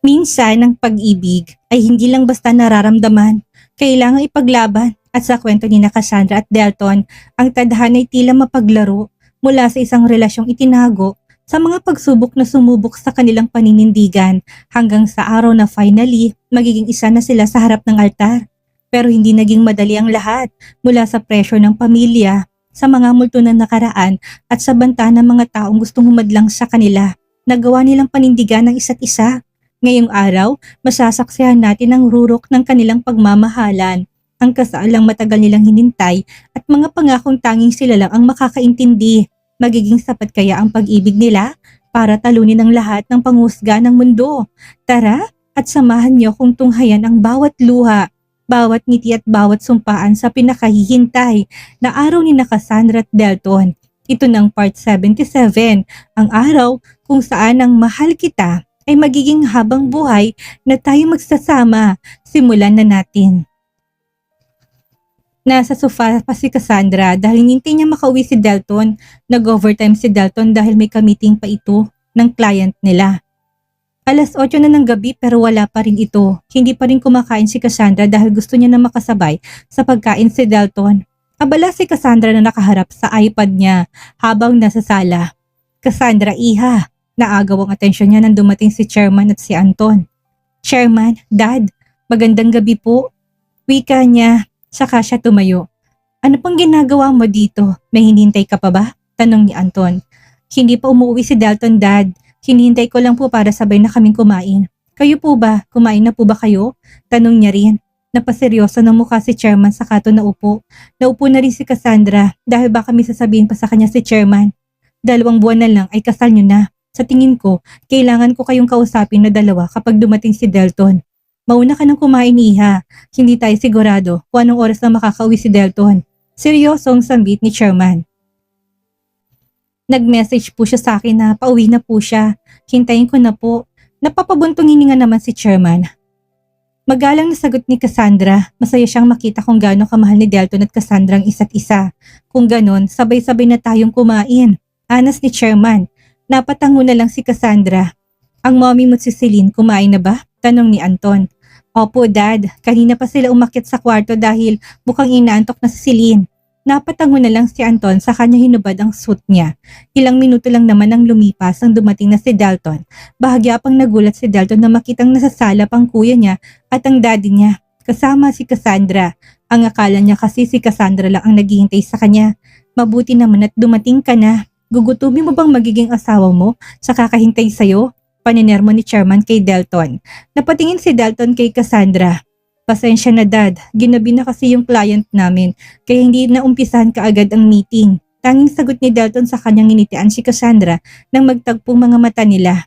Minsan ang pag-ibig ay hindi lang basta nararamdaman, kailangang ipaglaban at sa kwento ni na Cassandra at Delton, ang tadhana ay tila mapaglaro mula sa isang relasyong itinago sa mga pagsubok na sumubok sa kanilang paninindigan hanggang sa araw na finally magiging isa na sila sa harap ng altar. Pero hindi naging madali ang lahat mula sa pressure ng pamilya, sa mga multo na nakaraan at sa banta ng mga taong gustong humadlang sa kanila. Nagawa nilang panindigan ng isa't isa. Ngayong araw, masasaksihan natin ang rurok ng kanilang pagmamahalan, ang kasalang matagal nilang hinintay at mga pangakong tanging sila lang ang makakaintindi. Magiging sapat kaya ang pag-ibig nila para talunin ang lahat ng panghusga ng mundo? Tara at samahan niyo kung tunghayan ang bawat luha, bawat ngiti at bawat sumpaan sa pinakahihintay na araw ni na Cassandra at Delton. Ito ng part 77, ang araw kung saan ang mahal kita ay magiging habang buhay na tayo magsasama. Simulan na natin. Nasa sofa pa si Cassandra dahil hinintay niya makauwi si Delton. Nag-overtime si Delton dahil may ka-meeting pa ito ng client nila. Alas 8 na ng gabi pero wala pa rin ito. Hindi pa rin kumakain si Cassandra dahil gusto niya na makasabay sa pagkain si Delton. Abala si Cassandra na nakaharap sa iPad niya habang nasa sala. Cassandra, iha. Naagaw ang atensyon niya nang dumating si Chairman at si Anton. Chairman, Dad, magandang gabi po. Wika niya. Saka siya tumayo. Ano pang ginagawa mo dito? May hinihintay ka pa ba? Tanong ni Anton. Hindi pa umuwi si Delton, Dad. Hinihintay ko lang po para sabay na kaming kumain. Kayo po ba? Kumain na po ba kayo? Tanong niya rin. Napaseryoso ng mukha si Chairman saka to naupo. Naupo na rin si Cassandra dahil baka may sasabihin pa sa kanya si Chairman. 2 buwan na lang ay kasal niyo na. Sa tingin ko, kailangan ko kayong kausapin na dalawa kapag dumating si Delton. Mauna ka nang kumain, iha. Hindi tayo sigurado kung anong oras na makakauwi si Delton. Seryosong sambit ni Chairman. Nag-message po siya sa akin na pauwi na po siya. Hintayin ko na po. Napapabuntong hininga naman si Chairman. Magalang na sagot ni Cassandra. Masaya siyang makita kung gaano kamahal ni Delton at Cassandra ang isa't isa. Kung ganon, sabay-sabay na tayong kumain. Anas ni Chairman. Napatango na lang si Cassandra. Ang mommy mo si Celine kumain na ba? Tanong ni Anton. Opo, Dad. Kanina pa sila umakyat sa kwarto dahil mukhang inaantok na si Celine. Napatango na lang si Anton sa kanya hinubad ang suit niya. Ilang minuto lang naman ang lumipas ang dumating na si Delton. Bahagya pang nagulat si Delton na makitang nasa sala pang kuya niya at ang daddy niya. Kasama si Cassandra. Ang akala niya kasi si Cassandra lang ang naghihintay sa kanya. Mabuti naman at dumating ka na. Gugutumin mo bang magiging asawa mo sa kakahintay sa'yo? Paninermo ni Chairman kay Delton. Napatingin si Delton kay Cassandra. Pasensya na, Dad, ginabi na kasi yung client namin kaya hindi na umpisahan kaagad ang meeting. Tanging sagot ni Delton sa kanyang initian si Cassandra nang magtagpong mga mata nila.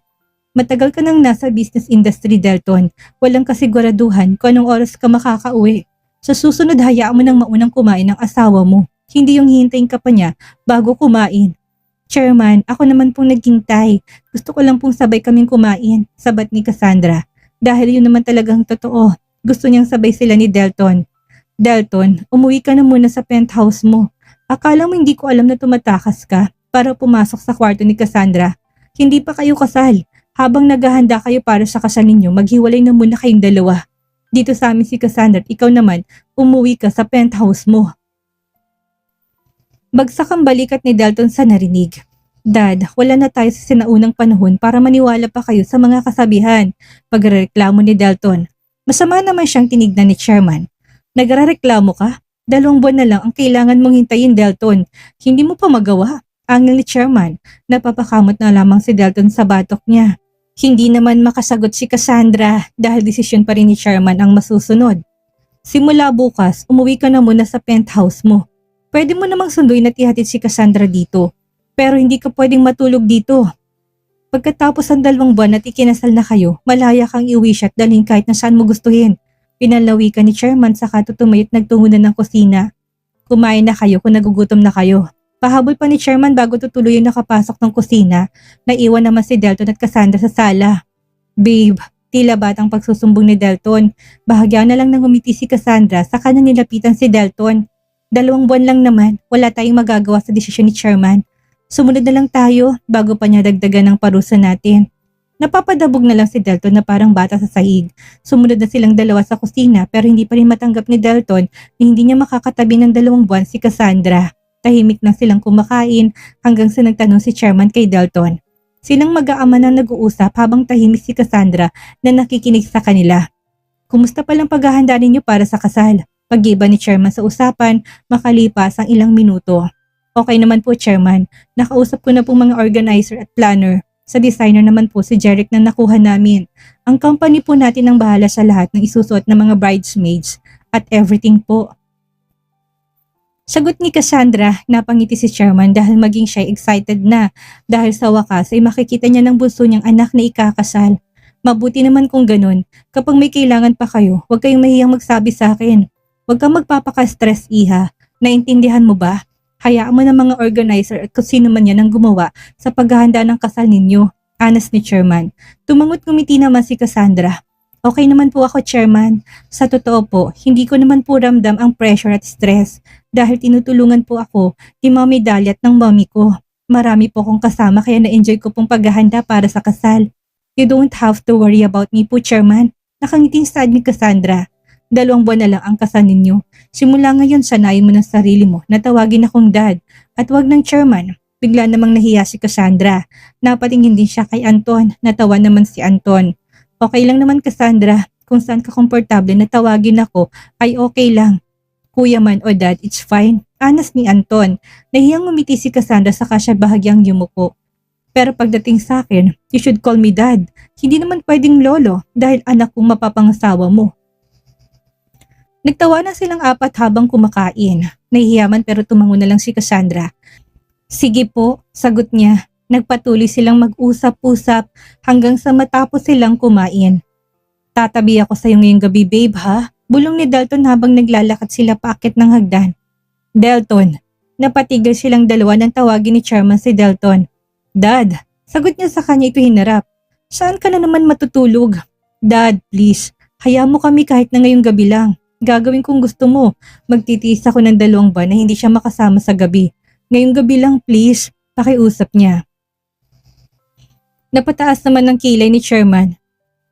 Matagal ka nang nasa business industry, Delton. Walang kasiguraduhan kung anong oras ka makakauwi. Sa susunod, hayaan mo nang maunang kumain ng asawa mo. Hindi yung hihintayin ka pa niya bago kumain. Chairman, ako naman pong naghintay. Gusto ko lang pong sabay kaming kumain, sabat ni Cassandra. Dahil yun naman talagang totoo. Gusto niyang sabay sila ni Delton. Delton, umuwi ka na muna sa penthouse mo. Akala mo hindi ko alam na tumatakas ka para pumasok sa kwarto ni Cassandra. Hindi pa kayo kasal. Habang naghahanda kayo para sa kasal ninyo, maghiwalay na muna kayong dalawa. Dito sa amin si Cassandra at ikaw naman, umuwi ka sa penthouse mo. Bagsak ang balikat ni Delton sa narinig. Dad, wala na tayo sa sinaunang panahon para maniwala pa kayo sa mga kasabihan. Pagrereklamo ni Delton. Masama naman siyang tinignan ni Chairman. Nagrereklamo ka? 2 buwan na lang ang kailangan mong hintayin, Delton. Hindi mo pa magawa. Angil ni Chairman. Napapakamot na lamang si Delton sa batok niya. Hindi naman makasagot si Cassandra dahil desisyon pa rin ni Chairman ang masusunod. Simula bukas, umuwi ka na muna sa penthouse mo. Pwede mo namang sunduin at ihatid si Cassandra dito. Pero hindi ka pwedeng matulog dito. Pagkatapos ng 2 buwan at ikinasal na kayo, malaya kang iuwi siya at dalhin kahit na saan mo gustuhin. Pinalawikan ni Chairman saka tutumayot nagtungo na ng kusina. Kumain na kayo kung nagugutom na kayo. Pahabol pa ni Chairman bago tutuloy yung nakapasok ng kusina. Naiwan naman si Delton at Cassandra sa sala. Babe, tila batang pagsusumbong ni Delton. Bahagya na lang nang umiti si Cassandra sa kanya nilapitan si Delton. 2 buwan lang naman, wala tayong magagawa sa desisyon ni Chairman. Sumunod na lang tayo bago pa niya dagdagan ng parusa natin. Napapadabog na lang si Delton na parang bata sa sahig. Sumunod na silang dalawa sa kusina pero hindi pa rin matanggap ni Delton na hindi niya makakatabi ng 2 buwan si Cassandra. Tahimik lang silang kumakain hanggang sa nagtanong si Chairman kay Delton. Silang mag-aama na nag-uusap habang tahimik si Cassandra na nakikinig sa kanila. Kumusta palang paghahanda ninyo para sa kasal? Pag-iba ni Chairman sa usapan makalipas ang ilang minuto. Okay naman po, Chairman. Nakausap ko na po mga organizer at planner. Sa designer naman po si Jeric na nakuha namin. Ang company po natin ang bahala sa lahat ng isusuot ng mga bridesmaids at everything po. Sagot ni Cassandra, napangiti si Chairman dahil maging siya excited na dahil sa wakas ay makikita niya ng bunso niyang anak na ikakasal. Mabuti naman kung ganun. Kapag may kailangan pa kayo, huwag kayong mahiyang magsabi sa akin. Huwag kang magpapaka-stress, iha. Naintindihan mo ba? Hayaan mo ng mga organizer at kung sino man yan ang gumawa sa paghahanda ng kasal ninyo. Honest ni Chairman. Tumangot ngumiti naman si Cassandra. Okay naman po ako, Chairman. Sa totoo po, hindi ko naman po ramdam ang pressure at stress dahil tinutulungan po ako ni Mommy Dahlia at ng mommy ko. Marami po akong kasama kaya na-enjoy ko pong paghahanda para sa kasal. You don't have to worry about me po, Chairman. Nakangiting sad ni Cassandra. 2 buwan na lang ang kasal ninyo. Simula ngayon, sanayin mo ng sarili mo na tawagin akong dad at wag ng Chairman. Bigla namang nahiya si Cassandra. Napatingin din siya kay Anton. Natawa naman si Anton. Okay lang naman, Cassandra. Kung saan ka komportable na tawagin ako ay okay lang. Kuya man o dad, it's fine. Honest ni Anton. Nahiyang ngumiti si Cassandra saka siya bahagyang yumuko. Pero pagdating sa akin, you should call me dad. Hindi naman pwedeng lolo dahil anak kong mapapangasawa mo. Nagtawanan silang apat habang kumakain. Nahihiyaman pero tumango na lang si Cassandra. Sige po, sagot niya. Nagpatuloy silang mag-usap-usap hanggang sa matapos silang kumain. Tatabi ako sa'yo ngayong gabi, babe, ha? Bulong ni Delton habang naglalakad sila paakit ng hagdan. Delton. Napatigil silang dalawa nang tawagin ni Chairman si Delton. Dad, sagot niya sa kanya ito hinarap. Saan ka na naman matutulog? Dad, please. Hayaan mo kami kahit na ngayong gabi lang. Gagawin kung gusto mo. Magtitiis ako ng 2 buwan na hindi siya makasama sa gabi. Ngayong gabi lang, please. Pakiusap niya. Napataas naman ng kilay ni Chairman.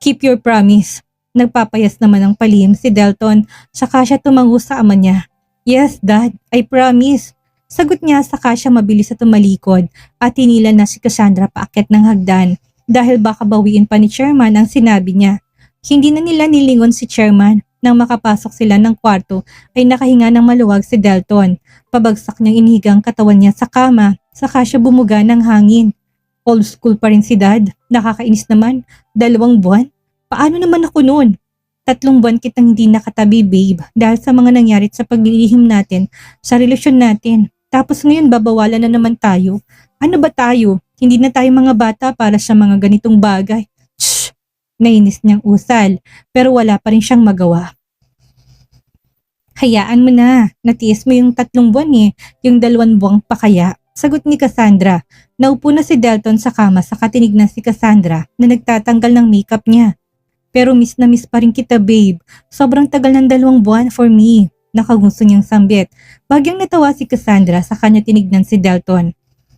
Keep your promise. Nagpapayas naman ng palihim si Delton saka siya tumango sa ama niya. Yes, Dad. I promise. Sagot niya saka siya mabilis at tumalikod at tinila na si Cassandra paakyat ng hagdan dahil baka bawiin pa ni Chairman ang sinabi niya. Hindi na nila nilingon si Chairman. Nang makapasok sila ng kwarto ay nakahinga ng maluwag si Delton. Pabagsak niyang inihigang katawan niya sa kama, saka siya bumuga ng hangin. Old school pa rin si Dad. Nakakainis naman. 2 buwan? Paano naman ako noon? 3 buwan kitang hindi nakatabi, babe, dahil sa mga nangyari sa paglilihim natin sa relasyon natin. Tapos ngayon babawalan na naman tayo. Ano ba tayo? Hindi na tayo mga bata para sa mga ganitong bagay. Shh! Nainis niyang usal, pero wala pa rin siyang magawa. Hayaan mo na, natiis mo yung 3 buwan yung 2 buwang pa kaya. Sagot ni Cassandra. Naupo na si Delton sa kama saka tinignan si Cassandra na nagtatanggal ng makeup niya. Pero miss na miss pa rin kita, babe. Sobrang tagal ng 2 buwan for me. Nakagusto niyang sambit. Bagyang natawa si Cassandra sa kanya tinignan si Delton.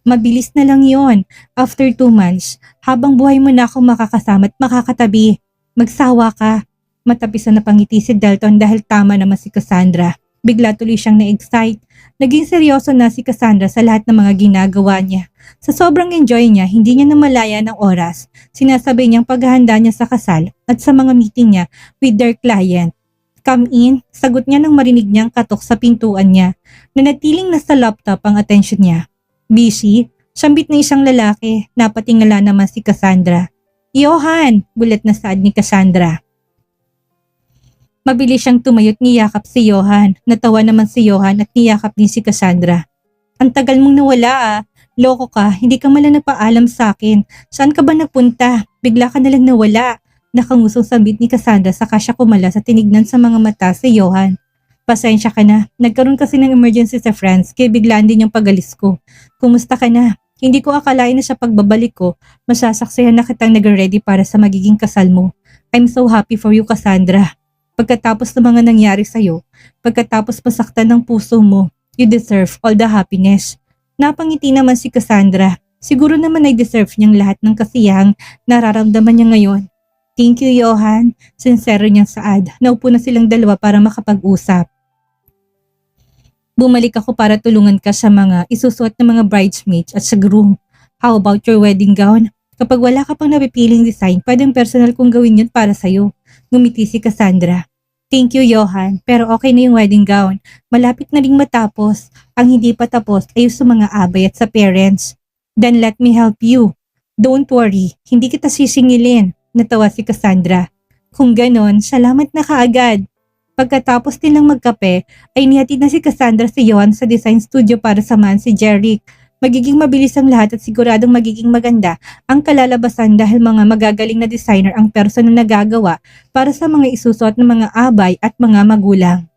Mabilis na lang yon. After 2 months, habang buhay mo na ako makakasama at makakatabi. Magsawa ka. Matapisan na pangiti si Delton dahil tama naman si Cassandra. Bigla tuloy siyang na-excite. Naging seryoso na si Cassandra sa lahat ng mga ginagawa niya. Sa sobrang enjoy niya, hindi niya namalaya ng oras. Sinasabay niyang paghahanda niya sa kasal at sa mga meeting niya with their client. Come in, sagot niya nang marinig niyang katok sa pintuan niya. Nanatiling nasa laptop ang atensyon niya. Busy, sambit ng isang lalaki, napatingala naman si Cassandra. Johan, bulat na saad ni Cassandra. Mabilis siyang tumayo't niyakap si Johan. Natawa naman si Johan at niyakap din si Cassandra. Ang tagal mong nawala Loko ka, hindi ka malang nagpaalam sa akin. Saan ka ba nagpunta? Bigla ka nalang nawala. Nakangusong sambit ni Cassandra saka siya kumala sa tinignan sa mga mata si Johan. Pasensya ka na. Nagkaroon kasi ng emergency sa France kaya biglaan din yung pagalis ko. Kumusta ka na? Hindi ko akalain na sa pagbabalik ko, masasaksihan na kitang nag-ready para sa magiging kasal mo. I'm so happy for you, Cassandra. Pagkatapos ng mga nangyari sa'yo, pagkatapos masaktan ng puso mo, you deserve all the happiness. Napangiti naman si Cassandra. Siguro naman ay deserve niyang lahat ng kasiyahang nararamdaman niya ngayon. Thank you, Johan. Sincero niyang saad. Naupo na silang dalawa para makapag-usap. Bumalik ako para tulungan ka sa mga isusuot ng mga bridesmaids at sa groom. How about your wedding gown? Kapag wala ka pang napipiling design, pwedeng personal kong gawin yun para sa'yo. Ngumiti si Cassandra. Thank you, Johan. Pero okay na yung wedding gown. Malapit na ring matapos. Ang hindi pa tapos ay sa mga abay at sa parents. Then let me help you. Don't worry, hindi kita sisingilin. Natawa si Cassandra. Kung ganon, salamat na kaagad. Pagkatapos nilang magkape, ay nihatid na si Cassandra si Johan sa design studio para samahan si Jeric. Magiging mabilis ang lahat at siguradong magiging maganda ang kalalabasan dahil mga magagaling na designer ang person na nagagawa para sa mga isusuot ng mga abay at mga magulang.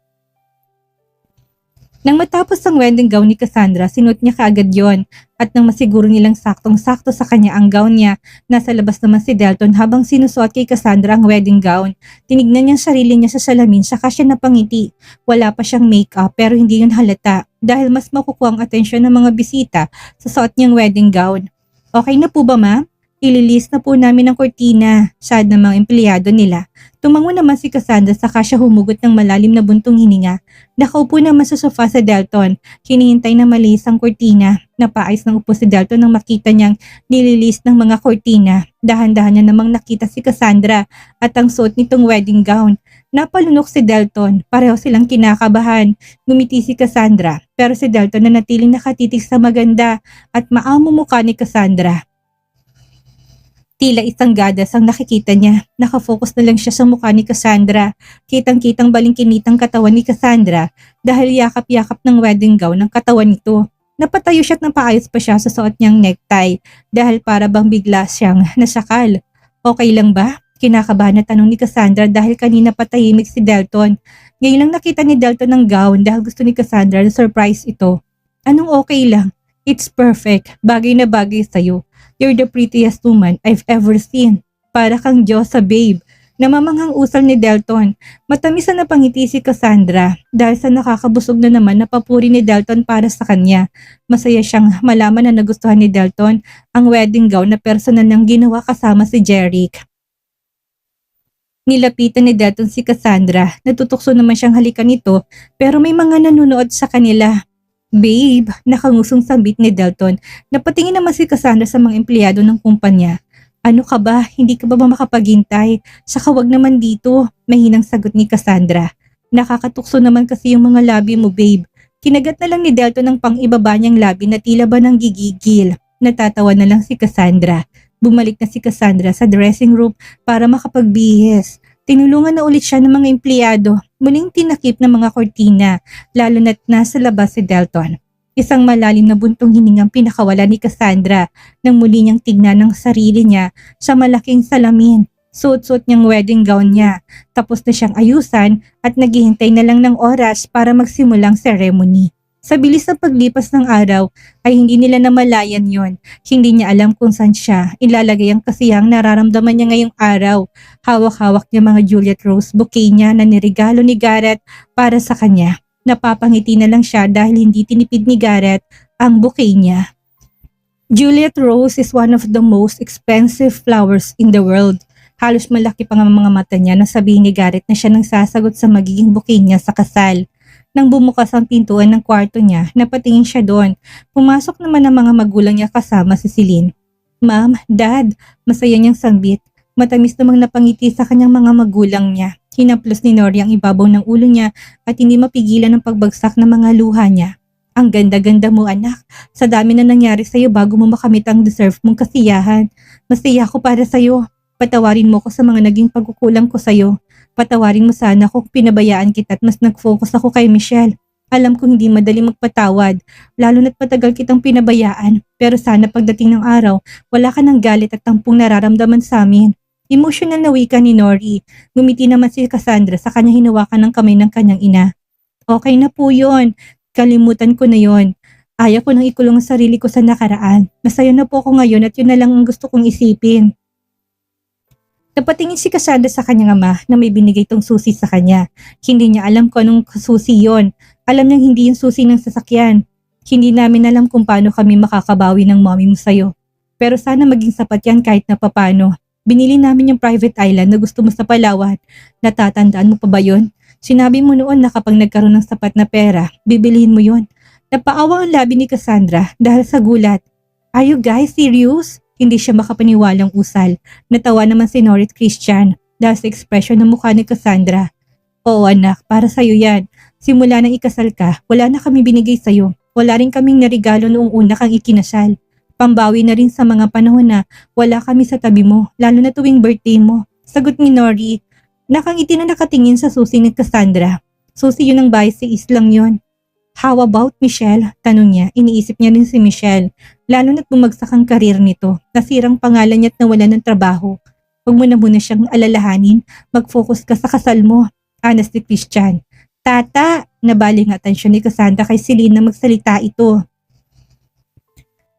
Nang matapos ang wedding gown ni Cassandra, sinuot niya kaagad yon at nang masiguro nilang saktong-sakto sa kanya ang gown niya, nasa labas naman si Delton habang sinusuot kay Cassandra ang wedding gown. Tinignan niya ang sarili niya sa salamin saka siya napangiti. Wala pa siyang makeup pero hindi yun halata dahil mas makukuha ang atensyon ng mga bisita sa suot niyang wedding gown. Okay na po ba, ma'am? Ililis na po namin ang kortina, saad ng mga empleyado nila. Tumango naman si Cassandra saka siya humugot ng malalim na buntong hininga. Nakaupo naman sa sofa sa Delton, hinihintay na malihis ang kortina. Napaayos ng upo si Delton nang makita niyang nililis ng mga kortina. Dahan-dahan niya namang nakita si Cassandra at ang suot nitong wedding gown. Napalunok si Delton, pareho silang kinakabahan. Ngumiti si Cassandra, pero si Delton na natiling nakatitig sa maganda at maamo mukha ni Cassandra. Tila isang gadas ang nakikita niya. Nakafocus na lang siya sa mukha ni Cassandra. Kitang-kitang balingkinitang katawan ni Cassandra dahil yakap-yakap ng wedding gown ng katawan nito. Napatayo siya at napaayos pa siya sa suot niyang necktie dahil para bang bigla siyang nasakal. Okay lang ba? Kinakabahan na tanong ni Cassandra dahil kanina patahimik si Delton. Ngayon lang nakita ni Delton ng gown dahil gusto ni Cassandra na surprise ito. Anong okay lang? It's perfect. Bagay na bagay sa'yo. You're the prettiest woman I've ever seen. Para kang Diyosa, babe. Namamanghang usal ni Delton. Matamis na napangiti si Cassandra dahil sa nakakabusog na naman na papuri ni Delton para sa kanya. Masaya siyang malaman na nagustuhan ni Delton ang wedding gown na personal nang ginawa kasama si Jeric. Nilapitan ni Delton si Cassandra. Natutukso naman siyang halikan nito pero may mga nanonood sa kanila. Babe, nakangusong sambit ni Delton. Napatingin naman si Cassandra sa mga empleyado ng kumpanya. Ano ka ba? Hindi ka ba makapaghintay? Saka wag naman dito, mahinang sagot ni Cassandra. Nakakatukso naman kasi yung mga labi mo, babe. Kinagat na lang ni Delton ang pang-ibaba niyang labi na tila ba nang gigigil. Natatawa na lang si Cassandra. Bumalik na si Cassandra sa dressing room para makapagbihis. Tinulungan na ulit siya ng mga empleyado. Muling tinakip ng mga kortina, lalo na't nasa labas si Delton. Isang malalim na buntong hiningang pinakawala ni Cassandra nang muli niyang tignan ang sarili niya sa malaking salamin. Suot-suot niyang wedding gown niya. Tapos na siyang ayusan at naghihintay na lang ng oras para magsimulang ceremony. Sa bilis ng paglipas ng araw ay hindi nila namalayan yon. Hindi niya alam kung saan siya ilalagay ang kasiyang nararamdaman niya ngayong araw. Hawak-hawak niya mga Juliet Rose bouquet niya na niregalo ni Garrett para sa kanya. Napapangiti na lang siya dahil hindi tinipid ni Garrett ang bouquet niya. Juliet Rose is one of the most expensive flowers in the world. Halos malaki pa nga mga mata niya nang sabihin ni Garrett na siya nang sasagot sa magiging bouquet niya sa kasal. Nang bumukas ang pintuan ng kwarto niya, napatingin siya doon. Pumasok naman ang mga magulang niya kasama si Celine. Ma'am, Dad, masaya niyang sambit. Matamis namang napangiti sa kanyang mga magulang niya. Hinaplos ni Nori ang ibabaw ng ulo niya at hindi mapigilan ang pagbagsak ng mga luha niya. Ang ganda-ganda mo, anak. Sa dami na nangyari sa'yo bago mo makamit ang deserve mong kasiyahan. Masaya ako para sa'yo. Patawarin mo ko sa mga naging pagkukulang ko sa'yo. Patawarin mo sana kung pinabayaan kita at mas nag-focus ako kay Michelle. Alam kong hindi madali magpatawad, lalo na't patagal kitang pinabayaan. Pero sana pagdating ng araw, wala ka ng galit at tampong nararamdaman sa amin. Emotional na wika ni Nori. Ngumiti naman si Cassandra sa kanya hinawakan ng kamay ng kanyang ina. Okay na po yun. Kalimutan ko na yon. Ayaw ko nang ikulong ang sarili ko sa nakaraan. Masaya na po ako ngayon at yun na lang ang gusto kong isipin. Napatingin si Cassandra sa kanyang ama na may binigay tong susi sa kanya. Hindi niya alam kung anong susi yon. Alam niyang hindi yung susi ng sasakyan. Hindi namin alam kung paano kami makakabawi ng mommy mo sa'yo. Pero sana maging sapat yan kahit na papano. Binili namin yung private island na gusto mo sa Palawan. Natatandaan mo pa ba yun? Sinabi mo noon na kapag nagkaroon ng sapat na pera, bibilihin mo yun. Napaawa ang labi ni Cassandra dahil sa gulat. Are you guys serious? Hindi siya makapaniwalang usal. Natawa naman si Norit Christian dahil sa ekspresyon ng mukha ni Cassandra. Oo anak, para sa'yo yan. Simula nang ikasal ka, wala na kami binigay sa'yo. Wala rin kaming narigalo noong una kang ikinasal. Pambawi na rin sa mga panahon na wala kami sa tabi mo, lalo na tuwing birthday mo. Sagot ni Nori. Nakangiti na nakatingin sa susi ni Cassandra. Susi yun ang bicycle lang yun. How about Michelle? Tanong niya. Iniisip niya rin si Michelle. Lalo na't bumagsak ang karir nito. Nasirang pangalan niya at nawala ng trabaho. Huwag mo na muna siyang alalahanin. Mag-focus ka sa kasal mo. Honest ni Christian. Tata! Nabaling atensyon ni Cassandra kay Celine na magsalita ito.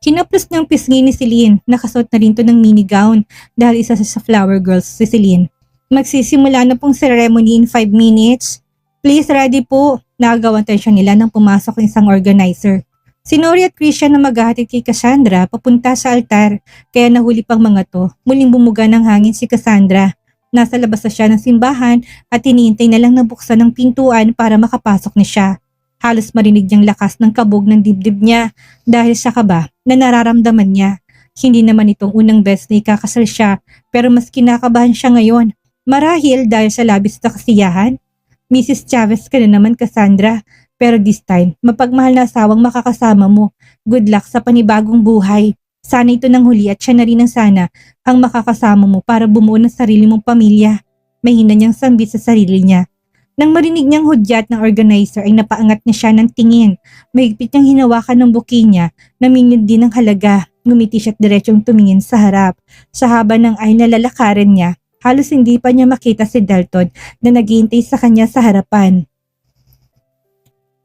Kinaplos ng pisngi ni Celine. Nakasuot na rin to ng mini gown dahil isa sa flower girls si Celine. Magsisimula na pong ceremony in 5 minutes. Please ready po. Nagawang tensyon nila nang pumasok ang isang organizer. Si Nori at Christian na maghahatid kay Cassandra papunta sa altar kaya nahuli pang mga to. Muling bumuga ng hangin si Cassandra. Nasa labas na siya ng simbahan at hinihintay na lang na buksan ng pintuan para makapasok na siya. Halos marinig niyang lakas ng kabog ng dibdib niya dahil sa kaba na nararamdaman niya. Hindi naman itong unang beses na ikakasal siya pero mas kinakabahan siya ngayon. Marahil dahil sa labis na kasiyahan. Mrs. Chavez ka na naman Cassandra pero this time mapagmahal na asawang makakasama mo. Good luck sa panibagong buhay. Sana ito nang huli at siya na rin ang sana ang makakasama mo para bumuo ng sarili mong pamilya. Mahina niyang sambit sa sarili niya. Nang marinig niyang hudyat ng organizer ay napaangat na siya ng tingin. Mahigpit niyang hinawakan ng buki niya na mingid din ng halaga. Ngumiti siya at diretsong tumingin sa harap. Sa haba ng ay nalalakaran niya, halos hindi pa niya makita si Dalton na naghihintay sa kanya sa harapan.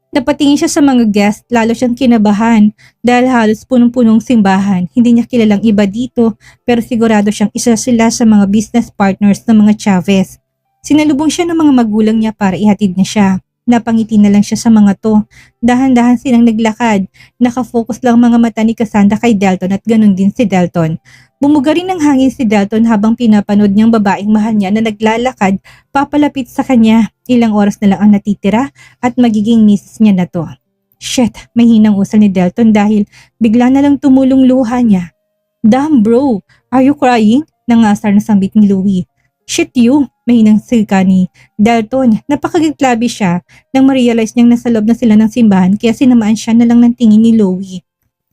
Napatingin siya sa mga guest, lalo siyang kinabahan dahil halos punong-punong simbahan. Hindi niya kilalang iba dito pero sigurado siyang isa sila sa mga business partners ng mga Chavez. Sinalubong siya ng mga magulang niya para ihatid na siya. Napangiti na lang siya sa mga to. Dahan-dahan silang naglakad. Nakafocus lang mga mata ni Cassandra kay Dalton at ganun din si Dalton. Bumuga rin ng hangin si Dalton habang pinapanood niyang babaeng mahal niya na naglalakad papalapit sa kanya. Ilang oras na lang ang natitira at magiging misis niya na to. Shit, may hinang usal ni Dalton dahil bigla na lang tumulong luha niya. Damn bro, are you crying? Nangasar na sambit ni Louie. Shit you, may hinang sika ni Dalton. Napakagiglabi siya nang ma-realize niyang nasa loob na sila ng simbahan kaya sinamaan siya na lang ng tingin ni Louie.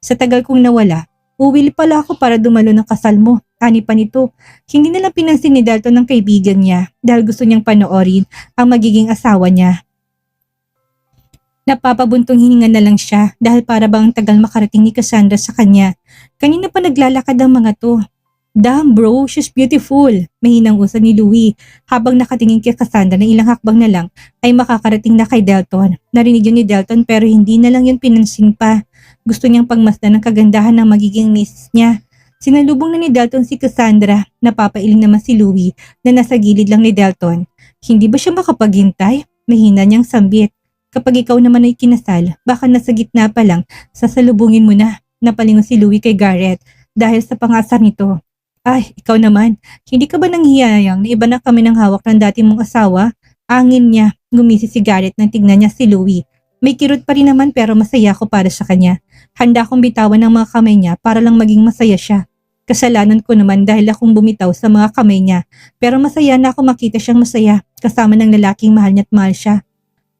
Sa tagal kong nawala, uwili pala ako para dumalo ng kasal mo. Ani pa nito, hindi na lang pinansin ni Dalton ng kaibigan niya dahil gusto niyang panoorin ang magiging asawa niya. Napapabuntong hininga na lang siya dahil para bang tagal makarating ni Cassandra sa kanya. Kanina pa naglalakad ang mga to. Damn bro, she's beautiful. Mahinang usa ni Louie habang nakatingin kay Cassandra na ilang hakbang na lang ay makakarating na kay Dalton. Narinig yun ni Dalton pero hindi na lang yun pinansin pa. Gusto niyang pagmasdan ng kagandahan ng magiging miss niya. Sinalubong na ni Dalton si Cassandra. Napapailing naman si Louie na nasa gilid lang ni Dalton. Hindi ba siya makapaghintay? Mahina niyang sambit. Kapag ikaw naman ay kinasal, baka nasa gitna pa lang, sasalubungin mo na. Napalingon si Louie kay Garrett dahil sa pangasar nito. Ay, ikaw naman, hindi ka ba nanghihiyayang na iba na kami ng hawak ng dati mong asawa? Angin niya, gumisi si Garrett nang tignan niya si Louie. May kirot pa rin naman pero masaya ako para sa kanya. Handa akong bitawan ng mga kamay niya para lang maging masaya siya. Kasalanan ko naman dahil akong bumitaw sa mga kamay niya. Pero masaya na ako makita siyang masaya kasama ng lalaking mahal niya at mahal siya.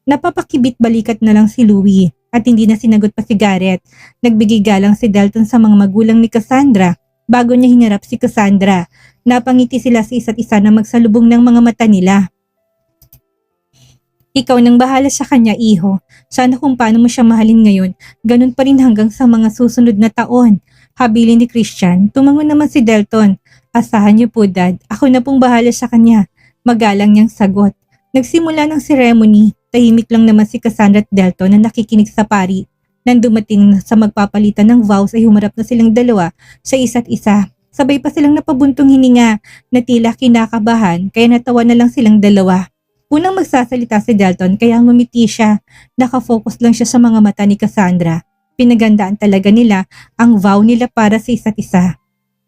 Napapakibit balikat na lang si Louie at hindi na sinagot pa si Garrett. Nagbigay galang si Dalton sa mga magulang ni Cassandra. Bago niya hinarap si Cassandra, napangiti sila sa isa't isa na magsalubong ng mga mata nila. Ikaw nang bahala sa kanya, iho. Sana kung paano mo siya mahalin ngayon, ganun pa rin hanggang sa mga susunod na taon. Habilin ni Christian, tumangon naman si Dalton. Asahan niyo po dad, ako na pong bahala sa kanya. Magalang niyang sagot. Nagsimula ng ceremony, tahimik lang naman si Cassandra at Dalton na nakikinig sa pari. Nang dumating sa magpapalitan ng vows ay humarap na silang dalawa sa isa't isa. Sabay pa silang napabuntong hininga na tila kinakabahan kaya natawa na lang silang dalawa. Unang magsasalita si Dalton kaya ngumiti siya. Nakafocus lang siya sa mga mata ni Cassandra. Pinagandaan talaga nila ang vow nila para sa isa't isa.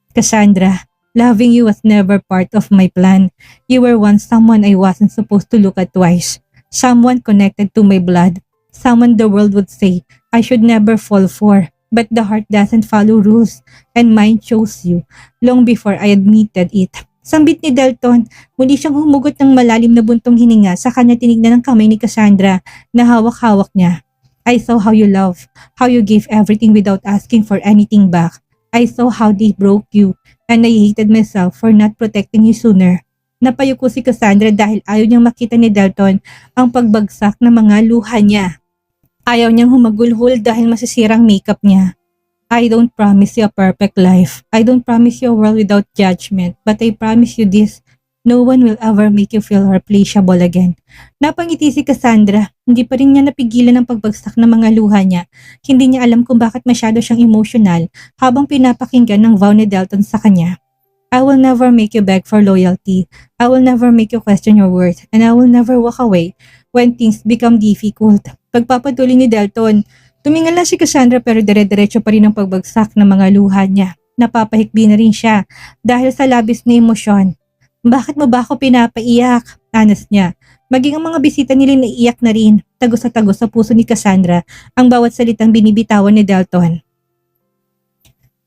Cassandra, loving you was never part of my plan. You were once someone I wasn't supposed to look at twice. Someone connected to my blood. Someone the world would say I should never fall for. But the heart doesn't follow rules, and mine chose you long before I admitted it. Sambit ni Dalton, muli siyang humugot ng malalim na buntong hininga sa kanya tinignan ng kamay ni Cassandra na hawak-hawak niya. I saw how you love, how you gave everything without asking for anything back. I saw how they broke you, and I hated myself for not protecting you sooner. Napayuko si Cassandra dahil ayaw niyang makita ni Dalton ang pagbagsak ng mga luha niya. Ayaw niyang humagulhol dahil masisirang makeup niya. I don't promise you a perfect life. I don't promise you a world without judgment. But I promise you this, no one will ever make you feel replaceable again. Napangiti si Cassandra. Hindi pa rin niya napigilan ang pagbagsak ng mga luha niya. Hindi niya alam kung bakit masyado siyang emotional habang pinapakinggan ng vow ni Dalton sa kanya. I will never make you beg for loyalty. I will never make you question your worth. And I will never walk away when things become difficult. Pagpapatuloy ni Dalton, tumingala si Cassandra pero dire-diretso pa rin ang pagbagsak ng mga luha niya. Napapahikbi na rin siya dahil sa labis na emosyon. Bakit mo ba ako pinapaiyak? Anas niya. Maging ang mga bisita nila naiiyak na rin. Tagos sa tagos sa puso ni Cassandra ang bawat salitang binibitawan ni Dalton.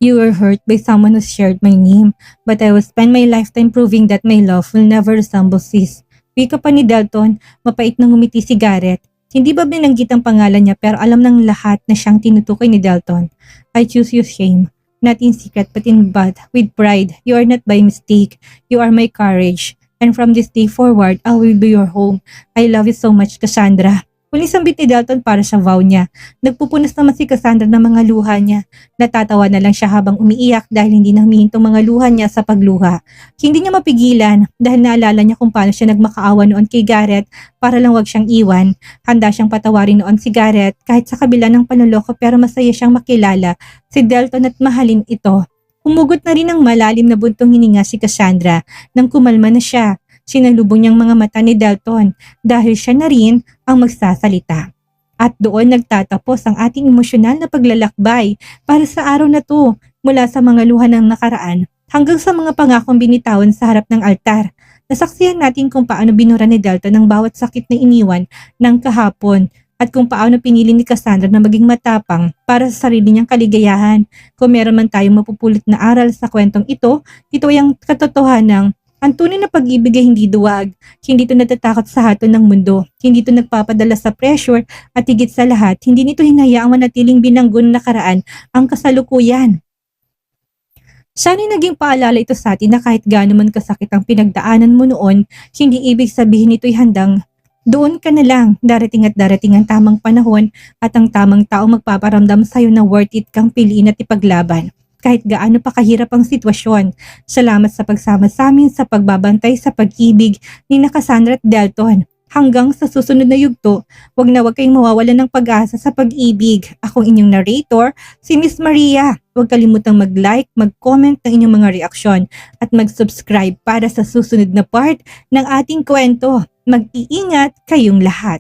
You were hurt by someone who shared my name, but I will spend my lifetime proving that my love will never resemble his. Wika pa ni Dalton, mapait nang ngumiti si Garrett. Hindi ba binanggit ang pangalan niya pero alam ng lahat na siyang tinutukoy ni Dalton. I choose you shame, not in secret but in bud, with pride. You are not by mistake, you are my courage. And from this day forward, I will be your home. I love you so much, Cassandra. Muling sambit ni Dalton para sa vow niya. Nagpupunas naman si Cassandra ng mga luha niya. Natatawa na lang siya habang umiiyak dahil hindi na humihintong mga luha niya sa pagluha. Hindi niya mapigilan dahil naalala niya kung paano siya nagmakaawa noon kay Garrett para lang wag siyang iwan. Handa siyang patawarin noon si Garrett kahit sa kabila ng panloloko pero masaya siyang makilala si Dalton at mahalin ito. Humugot na rin ng malalim na buntong hininga si Cassandra nang kumalma na siya. Sinalubong niyang mga mata ni Dalton dahil siya na rin ang magsasalita. At doon nagtatapos ang ating emosyonal na paglalakbay para sa araw na to mula sa mga luha ng nakaraan hanggang sa mga pangakong binitawan sa harap ng altar. Nasaksihan natin kung paano binura ni Dalton ang bawat sakit na iniwan ng kahapon at kung paano pinili ni Cassandra na maging matapang para sa sarili niyang kaligayahan. Kung meron man tayong mapupulot na aral sa kwentong ito ay ang katotohanan. Ang tunay na pag-ibig ay hindi duwag, hindi ito natatakot sa hatol ng mundo, hindi ito nagpapadala sa pressure at higit sa lahat, hindi nito hinayaang manatiling binanggo ng nakaraan ang kasalukuyan. Sana'y naging paalala ito sa atin na kahit gaano man kasakit ang pinagdaanan mo noon, hindi ibig sabihin ito'y handang doon ka na lang, darating at darating ang tamang panahon at ang tamang tao magpaparamdam sa'yo na worth it kang piliin at ipaglaban. Kahit gaano pa kahirap ang sitwasyon. Salamat sa pagsama sa amin sa pagbabantay sa pag-ibig ni Cassandra at Dalton. Hanggang sa susunod na yugto, wag kayong mawawalan ng pag-asa sa pag-ibig. Akong inyong narrator, si Miss Maria. Huwag kalimutang mag-like, mag-comment ng inyong mga reaksyon at mag-subscribe para sa susunod na part ng ating kwento. Mag-iingat kayong lahat.